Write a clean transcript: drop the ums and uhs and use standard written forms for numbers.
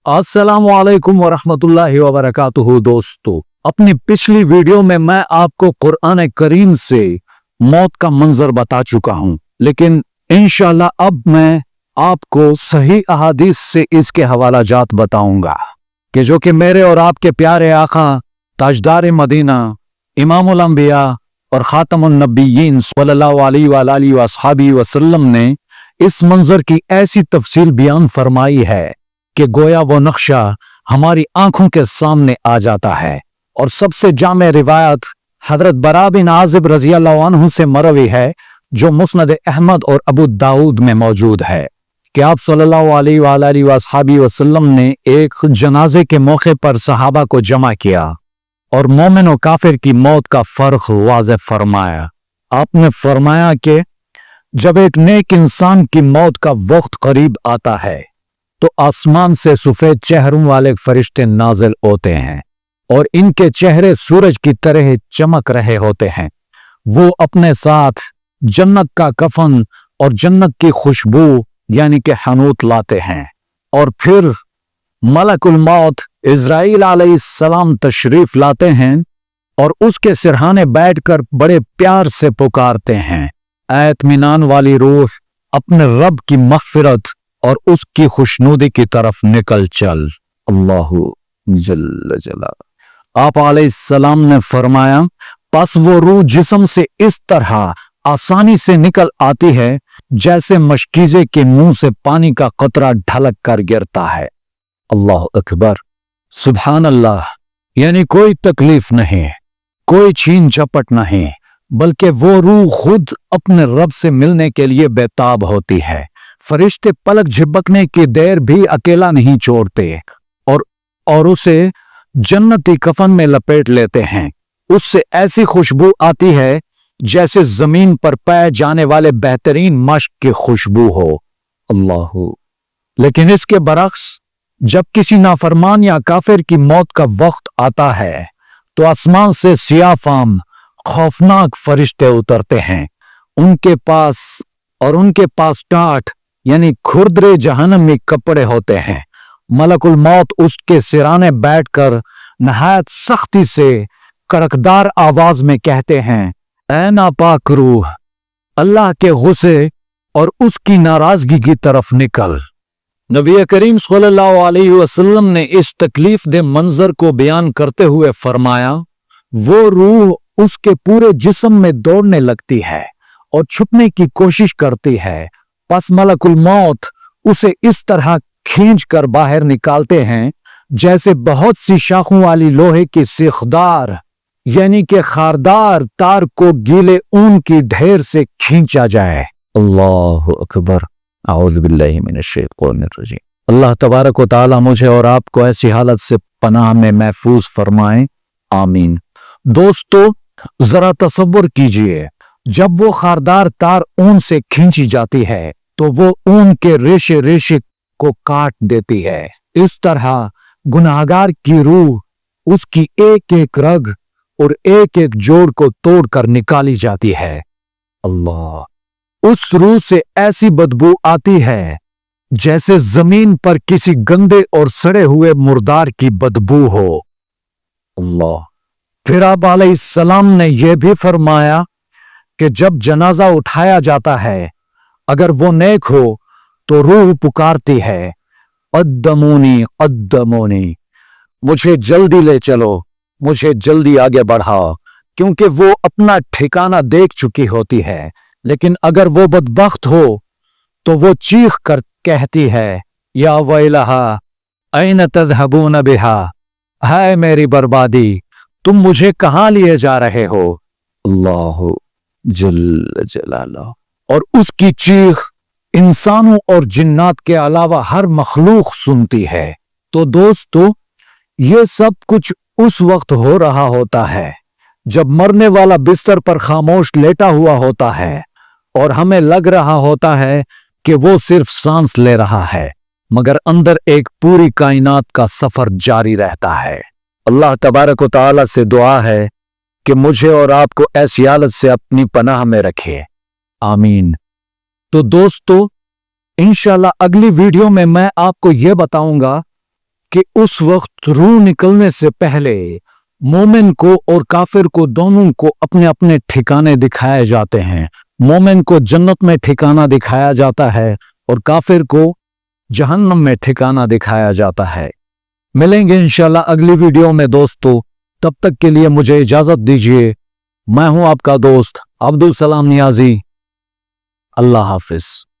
अस्सलाम वालेकुम वरहमतुल्लाहि वबरकातुहू। दोस्तों, अपनी पिछली वीडियो में मैं आपको कुरान करीम से मौत का मंजर बता चुका हूं, लेकिन इंशाल्लाह अब मैं आपको सही अहादीस से इसके हवाला जात बताऊंगा कि जो कि मेरे और आपके प्यारे आका ताजदार मदीना इमामुल अंबिया और खातमुन नबिय्यीन सल्लल्लाहु अलैहि वसहबी वसल्लम ने इस मंजर की ऐसी तफसील बयान फरमाई है कि गोया वो नक्शा हमारी आंखों के सामने आ जाता है। और सबसे जामे रिवायत हजरत बरा बिन आजिब रजी अल्लाह अन्हु से मरवी है, जो मुस्नद अहमद और अबू दाऊद में मौजूद है कि आप सल्लल्लाहु अलैहि वसल्लम ने एक जनाजे के मौके पर सहाबा को जमा किया और मोमिन और काफिर की मौत का फर्क वाज़ेह फरमाया। आपने फरमाया कि जब एक नेक इंसान की मौत का वक्त करीब आता है तो आसमान से सफेद चेहरों वाले फरिश्ते नाजिल होते हैं और इनके चेहरे सूरज की तरह चमक रहे होते हैं। वो अपने साथ जन्नत का कफन और जन्नत की खुशबू यानी कि हनूत लाते हैं। और फिर मलकुल मौत इज़राइल अलैहिस्सलाम तशरीफ लाते हैं और उसके सिरहाने बैठकर बड़े प्यार से पुकारते हैं, ऐ इत्मीनान वाली रूह, अपने रब की मग़फ़िरत और उसकी खुशनुदी की तरफ निकल चल। अल्लाहु जल्ल जलाल। आप अलैहिस्सलाम ने फरमाया, पस वो रूह जिस्म से इस तरह आसानी से निकल आती है जैसे मशकीजे के मुंह से पानी का कतरा ढलक कर गिरता है। अल्लाह अकबर, सुभान अल्लाह। यानी कोई तकलीफ नहीं, कोई छीन झपट नहीं, बल्कि वो रूह खुद अपने रब से मिलने के लिए बेताब होती है। फरिश्ते पलक झपकने की देर भी अकेला नहीं छोड़ते और उसे जन्नती कफन में लपेट लेते हैं। उससे ऐसी खुशबू आती है जैसे जमीन पर पाए जाने वाले बेहतरीन मश्क की खुशबू हो। अल्लाहु। लेकिन इसके बरक्स जब किसी नाफरमान या काफिर की मौत का वक्त आता है तो आसमान से सियाफाम खौफनाक फरिश्ते उतरते हैं। उनके पास टाट यानी खुरदरे जहन्नमी कपड़े होते हैं। मलकुल मौत उसके सिराने बैठकर नहायत सख्ती से कड़कदार आवाज में कहते हैं, ऐ नापाक रूह, अल्लाह के गुस्से और उसकी नाराजगी की तरफ निकल। नबी करीम सल्लल्लाहु अलैहि वसल्लम ने इस तकलीफ दे मंजर को बयान करते हुए फरमाया, वो रूह उसके पूरे जिस्म में दौड़ने लगती है और छुपने की कोशिश करती है। पस मलकुल मौत उसे इस तरह खींच कर बाहर निकालते हैं जैसे बहुत सी शाखों वाली लोहे की सीखदार यानी कि खारदार तार को गीले ऊन की ढेर से खींचा जाए। अल्लाह अकबर। औज़ु बिल्लाहि मिनश शैतानिर रजीम। अल्लाह तबारक व तआला मुझे और आपको ऐसी हालत से पनाह में महफूज फरमाए, आमीन। दोस्तों, जरा तसव्वुर कीजिए, जब वो खारदार तार ऊन से खींची जाती है तो वो ऊन के रेशे रेशे को काट देती है। इस तरह गुनाहगार की रूह उसकी एक एक रग और एक एक जोड़ को तोड़कर निकाली जाती है। अल्लाह। उस रूह से ऐसी बदबू आती है जैसे जमीन पर किसी गंदे और सड़े हुए मुर्दार की बदबू हो। अल्लाह। फिर आप अलैहिस्सलाम ने यह भी फरमाया कि जब जनाजा उठाया जाता है, अगर वो नेक हो तो रूह पुकारती है, अद्दमूनी अद्दमूनी, मुझे जल्दी ले चलो, मुझे जल्दी आगे बढ़ाओ, क्योंकि वो अपना ठिकाना देख चुकी होती है। लेकिन अगर वो बदबख्त हो तो वो चीख कर कहती है, या वैलहा ऐन तज़हबून बिहा, है मेरी बर्बादी, तुम मुझे कहां लिए जा रहे हो। अल्लाहु जल्ल जलालह। और उसकी चीख इंसानों और जिन्नात के अलावा हर मखलूक सुनती है। तो दोस्तों, ये सब कुछ उस वक्त हो रहा होता है जब मरने वाला बिस्तर पर खामोश लेटा हुआ होता है और हमें लग रहा होता है कि वो सिर्फ सांस ले रहा है, मगर अंदर एक पूरी कायनात का सफर जारी रहता है। अल्लाह तबारक व तआला से दुआ है कि मुझे और आपको ऐसी हालत से अपनी पनाह में रखे, आमीन। तो दोस्तों, इंशाल्लाह अगली वीडियो में मैं आपको यह बताऊंगा कि उस वक्त रूह निकलने से पहले मोमिन को और काफिर को दोनों को अपने अपने ठिकाने दिखाए जाते हैं। मोमिन को जन्नत में ठिकाना दिखाया जाता है और काफिर को जहन्नम में ठिकाना दिखाया जाता है। मिलेंगे इंशाल्लाह अगली वीडियो में दोस्तों, तब तक के लिए मुझे इजाजत दीजिए। मैं हूं आपका दोस्त अब्दुल सलाम नियाजी। अल्लाह हाफिज।